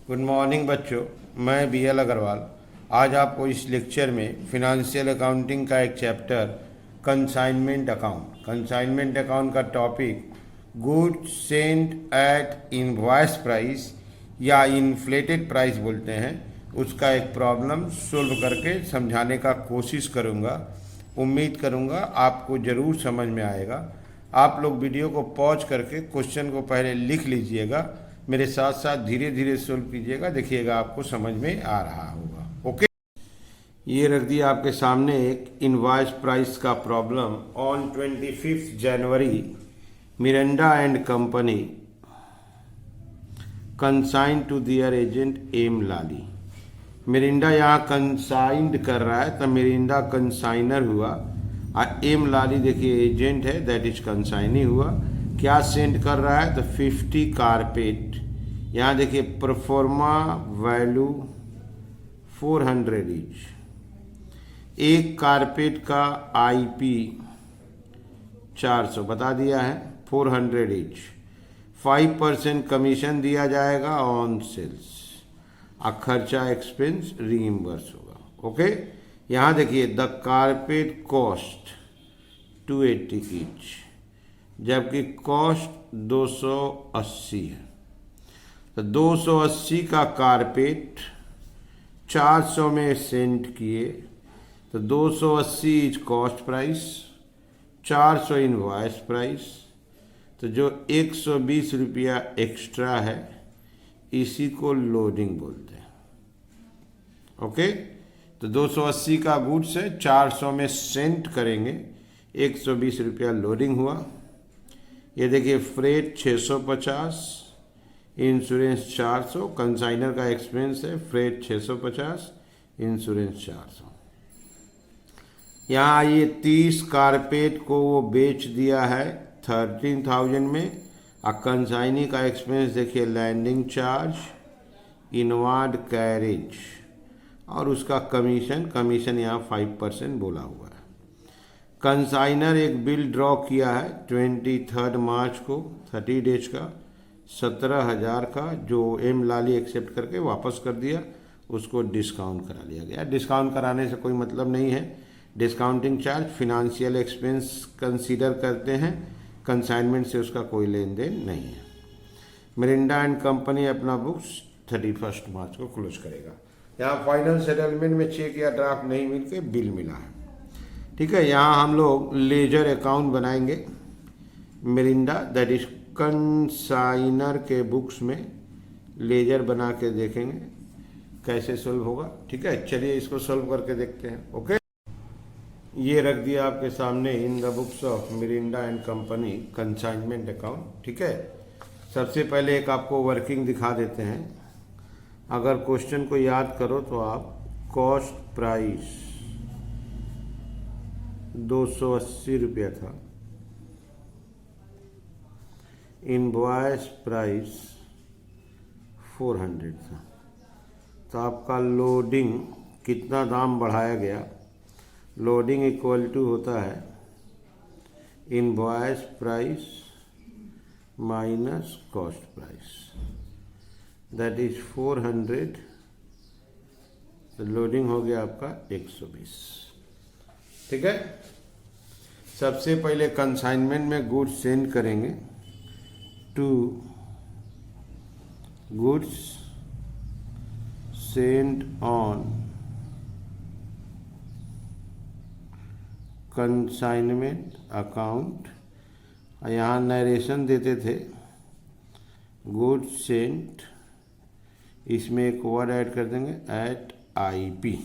Good morning बच्चों, मैं BL Agarwal आज आपको इस लेक्चर में फिनंशियल अकाउंटिंग का एक चैप्टर कंसाइनमेंट अकाउंट का topic goods sent at invoice price या इन्फ्लेटेड प्राइस बोलते हैं, उसका एक प्रॉब्लम सोल्व करके समझाने का कोशिश करूँगा। उम्मीद करूँगा आपको ज़रूर समझ में आएगा। आप लोग वीडियो को पॉज करके क्वेश्चन को पहले लिख लीजिएगा, मेरे साथ साथ धीरे धीरे सोल्व कीजिएगा, देखिएगा आपको समझ में आ रहा होगा। ओके, ये रख दिया आपके सामने एक इनवॉइस प्राइस का problem. On 25 January Miranda and company consigned to their agent M Lali. Miranda यहाँ कंसाइंड कर रहा है तो मिरिंडा कंसाइनर हुआ और एम लाली देखिए एजेंट है, दैट इज कंसाइनी हुआ। क्या सेंड कर रहा है तो 50 कारपेट। यहाँ देखिए प्रोफॉर्मा वैल्यू 400 ईच। एक कारपेट का IP 400 बता दिया है, 400 ईच। 5% कमीशन दिया जाएगा ऑन सेल्स और खर्चा एक्सपेंस रीइम्बर्स होगा। ओके, यहाँ देखिए द कारपेट कॉस्ट 280 ईच, जबकि कॉस्ट 280 है। तो 280 का कारपेट 400 में सेंड किए तो 280 is cost price, 400 invoice price. तो जो 120 रुपया एक्स्ट्रा है इसी को लोडिंग बोलते हैं। ओके, तो 280 का गुड्स है, 400 में सेंड करेंगे, 120 रुपया लोडिंग हुआ। ये देखिए फ्रेट 650, इंश्योरेंस 400, कंसाइनर का एक्सपेंस है, फ्रेट 650, इंश्योरेंस 400। यहाँ ये 30 कारपेट को वो बेच दिया है 13,000 में। और कंसाइनी का एक्सपेंस देखिए लैंडिंग चार्ज, इनवार्ड कैरेज और उसका कमीशन यहाँ 5% बोला हुआ है। कंसाइनर एक बिल ड्रॉ किया है 23 मार्च को 30 डेज का 17,000 का, जो एम लाली एक्सेप्ट करके वापस कर दिया, उसको डिस्काउंट करा लिया गया। डिस्काउंट कराने से कोई मतलब नहीं है, discounting charge financial expense consider करते हैं, कंसाइनमेंट से उसका कोई लेन देन नहीं है। मिरिंडा एंड कंपनी अपना बुक्स 31 मार्च को क्लोज करेगा। यहाँ फाइनल सेटलमेंट में चेक या ड्राफ्ट नहीं मिलके बिल मिला है। ठीक है, यहाँ हम लोग लेजर अकाउंट बनाएंगे। मिरिंडा दैट इज कंसाइनर के बुक्स में लेजर बना के देखेंगे कैसे सोल्व होगा। ठीक है, चलिए इसको सोल्व करके देखते हैं। ओके, ये रख दिया आपके सामने in the books of Mirinda and company consignment account. ठीक है, सबसे पहले एक आपको वर्किंग दिखा देते हैं। अगर क्वेश्चन को याद करो तो आप कॉस्ट प्राइस 280 रुपया था, इनवॉइस प्राइस 400 था, तो आपका लोडिंग कितना दाम बढ़ाया गया। लोडिंग इक्वल टू होता है invoice price minus cost price, that is 400। तो लोडिंग हो गया आपका 120। ठीक है, सबसे पहले कंसाइनमेंट में गुड्स सेंड करेंगे to goods send on consignment account. यहाँ नरेशन देते थे गुड्स सेंट, इसमें एक वर्ड ऐड कर देंगे एट IP।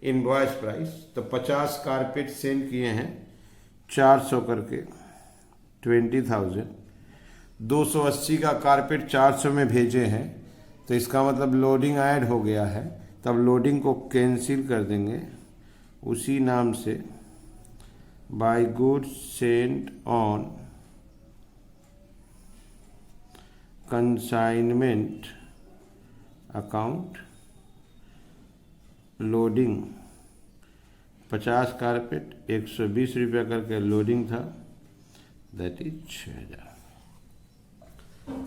इनवॉइस प्राइस तो 50 कारपेट सेंड किए हैं 400 करके 20,000। 280 का कारपेट 400 में भेजे हैं तो इसका मतलब लोडिंग ऐड हो गया है, तब लोडिंग को कैंसिल कर देंगे उसी नाम से by goods sent on consignment account. Loading 50 carpet 120 रुपया करके लोडिंग था, दैट इज 6,000।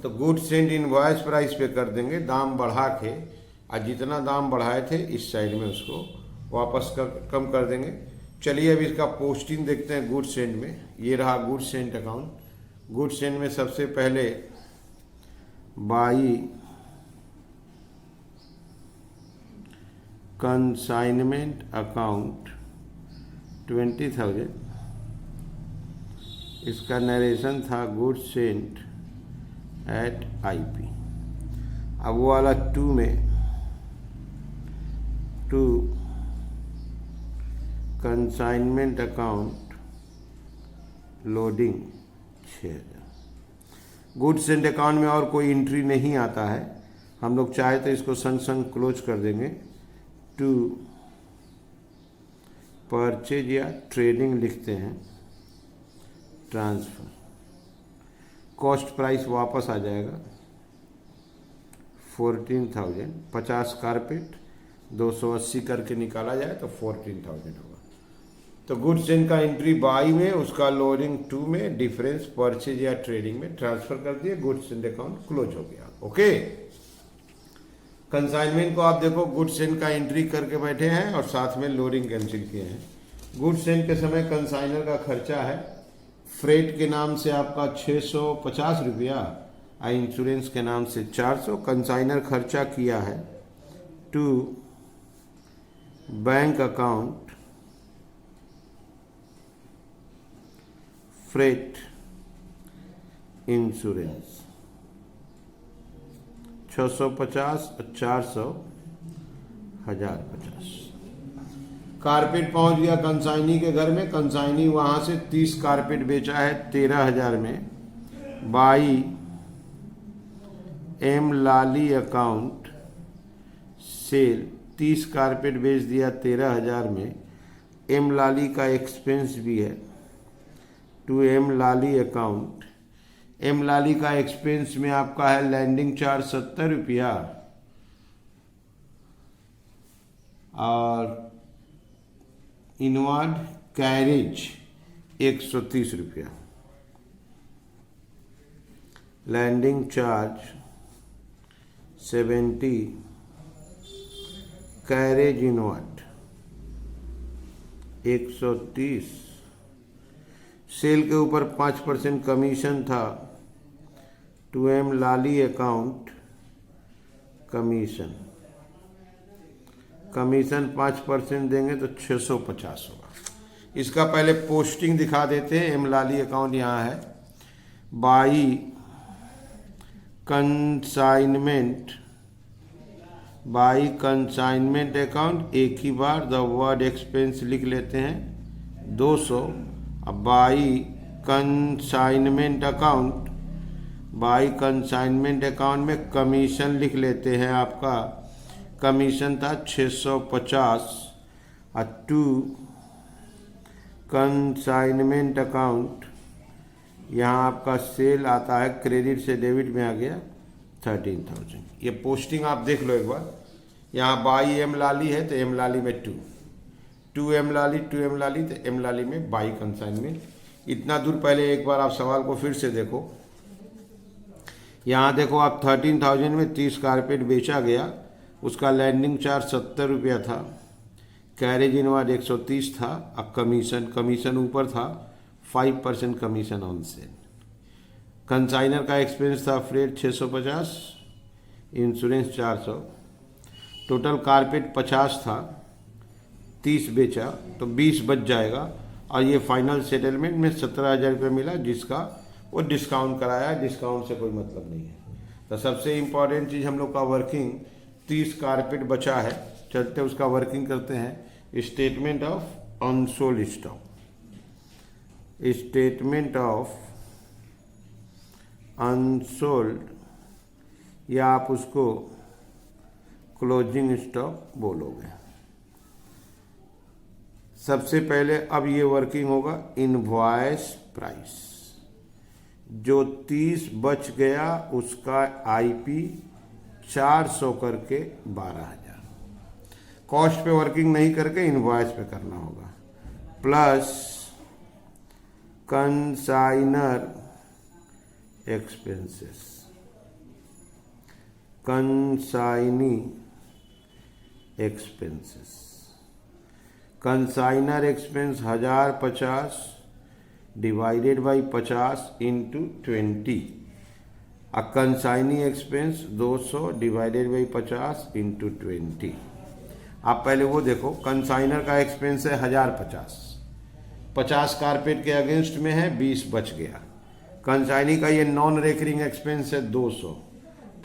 तो गुड्स एंड इनवॉइस प्राइस पे कर देंगे, दाम बढ़ा के, और जितना दाम बढ़ाए थे इस साइड में उसको वापस कम कर देंगे। चलिए अब इसका पोस्टिंग देखते हैं गुड्स एंड में। ये रहा goods and account. Goods and में सबसे पहले बाई कंसाइनमेंट अकाउंट 20,000, इसका नरेशन था गुड्स सेंट एट आईपी। अब वो वाला 2 में, to consignment account loading 6,000। Goods and account में और कोई एंट्री नहीं आता है, हम लोग चाहे तो इसको संग संग क्लोज कर देंगे। टू परचेज या ट्रेडिंग लिखते हैं, ट्रांसफर, कॉस्ट प्राइस वापस आ जाएगा 14,000। 50 कारपेट 280 करके निकाला जाए तो 14,000 होगा। तो गुड्स एंड का एंट्री बाई में, उसका लोडिंग 2 में, डिफरेंस परचेज या ट्रेडिंग में ट्रांसफर कर दिए, गुड्स एंड अकाउंट क्लोज हो गया। ओके, कंसाइनमेंट को आप देखो, गुड्स एंड का एंट्री करके बैठे हैं और साथ में लोडिंग कैंसिल किए हैं। गुड्स एंड के समय कंसाइनर का खर्चा है, फ्रेट के नाम से आपका 650 रुपया और इंश्योरेंस के नाम से 400। कंसाइनर खर्चा किया है to bank account freight insurance 650 और 400 1050। कारपेट पहुंच गया कंसाइनी के घर में। कंसाइनी वहां से 30 कारपेट बेचा है 13,000 में। By M Lali account sale 30 carpet बेच दिया 13,000 में। एम लाली का एक्सपेंस भी है to M Lali account. M Lali का एक्सपेंस में आपका है लैंडिंग चार्ज 70 रुपया और इनवार्ड कैरेज 130 रुपया। Landing charge 70, carriage inward 130। Sale के ऊपर 5% कमीशन था to M Lali account commission. Commission 5% देंगे तो 650 होगा। इसका पहले पोस्टिंग दिखा देते हैं। एम लाली अकाउंट यहाँ है। By consignment, by consignment account, एक ही बार द वर्ड एक्सपेंस लिख लेते हैं 200। अब by consignment account, by consignment account में कमीशन लिख लेते हैं। आपका कमीशन था 650 और टू कंसाइनमेंट अकाउंट, यहाँ आपका सेल आता है, क्रेडिट से डेबिट में आ गया 13,000। ये पोस्टिंग आप देख लो एक बार। यहाँ बाई एम लाली है तो एम लाली में to M Lali, to M Lali तो एम लाली में बाई कंसाइनमेंट। इतना दूर पहले एक बार आप सवाल को फिर से देखो। यहाँ देखो आप 13,000 में 30 कारपेट बेचा गया, उसका लैंडिंग चार्ज 70 रुपया था, कैरेज इनवार्ड 130 था और कमीशन ऊपर था 5% कमीशन ऑन सेल। कंसाइनर का एक्सपेंस था फ्रेट 650, इंश्योरेंस 400। टोटल कारपेट 50 था, 30 बेचा तो 20 बच जाएगा और ये फाइनल सेटलमेंट में 17,000 रुपये मिला, जिसका वो डिस्काउंट कराया। डिस्काउंट से कोई मतलब नहीं है। तो सबसे इम्पॉर्टेंट चीज़ हम लोग का वर्किंग 30 कारपेट बचा है। चलते उसका वर्किंग करते हैं। Statement of unsold stock, statement of unsold, या आप उसको क्लोजिंग स्टॉक बोलोगे। सबसे पहले अब ये वर्किंग होगा इनवॉइस प्राइस। जो 30 बच गया उसका आईपी 400 करके 12,000। कॉस्ट पे वर्किंग नहीं करके इनवॉइस पे करना होगा। Plus consignor expenses consignee expenses. Consignor expense 1050 divided by 50 into 20। Consignee expense 200 divided by 50 into 20। आप पहले वो देखो, कंसाइनर का एक्सपेंस है 1050, 50 कारपेट के अगेंस्ट में है, 20 बच गया। कंसाइनी का ये नॉन रेकरिंग एक्सपेंस है 200,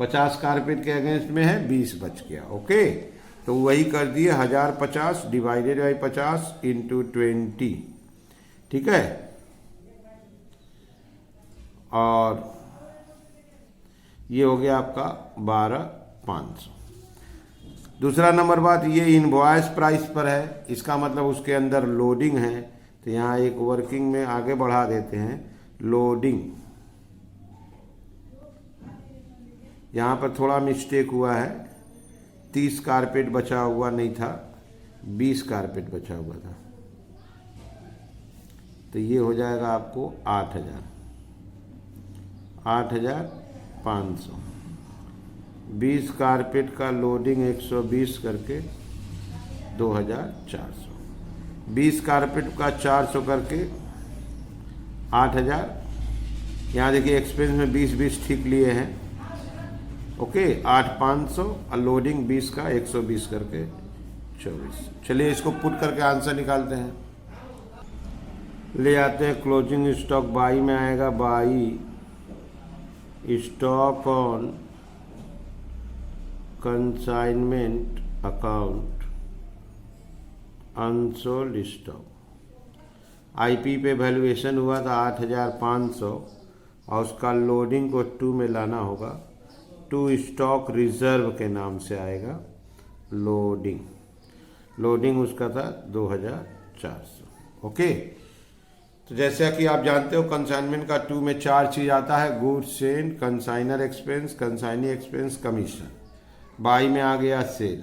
50 कारपेट के अगेंस्ट में है, 20 बच गया। ओके, तो वही कर दिए 1050 डिवाइडेड बाई 50 इंटू 20। ठीक है, और ये हो गया आपका 12500। दूसरा नंबर बात, ये इनवॉइस प्राइस पर है, इसका मतलब उसके अंदर लोडिंग है। तो यहाँ एक वर्किंग में आगे बढ़ा देते हैं, लोडिंग। यहाँ पर थोड़ा मिस्टेक हुआ है, 30 कारपेट बचा हुआ नहीं था, 20 कारपेट बचा हुआ था। तो ये हो जाएगा आपको 8,500। 20 कारपेट का लोडिंग 120 करके 2,400। 20 कारपेट का 400 करके 8,000। यहाँ देखिए एक्सपेंस में 20 ठीक लिए हैं। ओके, 8,500 और लोडिंग 20 का 120 करके 24। चलिए इसको पुट करके आंसर निकालते हैं। ले आते हैं क्लोजिंग स्टॉक। बाई में आएगा by stock on consignment account unsold stock. IP पे वैल्यूएशन हुआ था 8,500 और उसका लोडिंग को 2 में लाना होगा। 2 स्टॉक रिजर्व के नाम से आएगा लोडिंग उसका था 2,400। ओके, तो जैसा कि आप जानते हो कंसाइनमेंट का 2 में 4 चीज आता है, goods send, consignor expense, consignee expense, commission. By में आ गया सेल।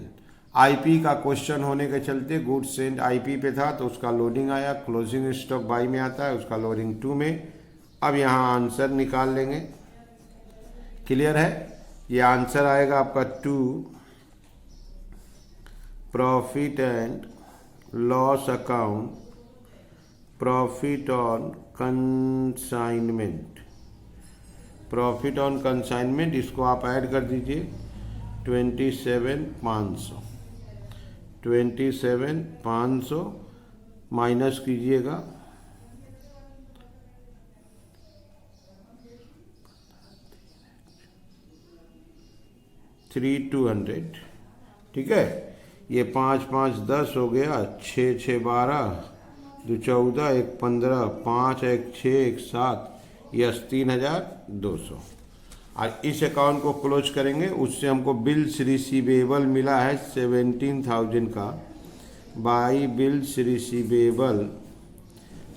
आईपी का क्वेश्चन होने के चलते गुड्स सेंड आईपी पे था तो उसका लोडिंग आया। क्लोजिंग स्टॉक बाई में आता है, उसका लोडिंग 2 में। अब यहाँ आंसर निकाल लेंगे। क्लियर है, ये आंसर आएगा आपका 2 profit and loss account, profit on consignment. Profit on consignment इसको आप ऐड कर दीजिए 27,500। 27,500 माइनस कीजिएगा 3,200। ठीक है, ये 5 5 10 हो गया, 6 6 12, 2 14, 1 15, 5 1 6 1 7, यस 3,200। और इस अकाउंट को क्लोज करेंगे। उससे हमको बिल्स रिसीवेबल मिला है 17,000 का। By bills receivable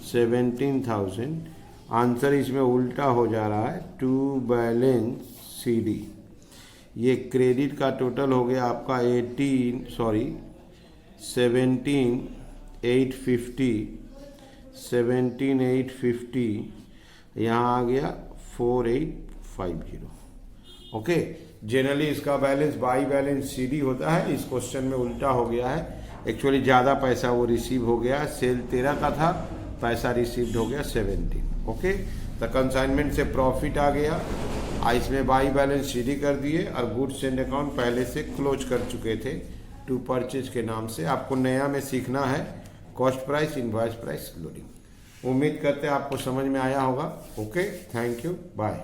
17,000। आंसर इसमें उल्टा हो जा रहा है, टू बैलेंस CD। ये क्रेडिट का टोटल हो गया आपका 17,850। यहाँ आ गया 4,850। ओके, जनरली इसका बैलेंस बाई बैलेंस CD होता है, इस क्वेश्चन में उल्टा हो गया है। एक्चुअली ज़्यादा पैसा वो रिसीव हो गया, सेल 13 का था, पैसा रिसीव्ड हो गया 17। ओके, तो कंसाइनमेंट से प्रॉफिट आ गया, इसमें बाई बैलेंस CD कर दिए और गुड्स एंड अकाउंट पहले से क्लोज कर चुके थे टू परचेज के नाम से। आपको नया में सीखना है cost price, invoice price, loading. उम्मीद करते हैं आपको समझ में आया होगा। Okay, thank you, bye.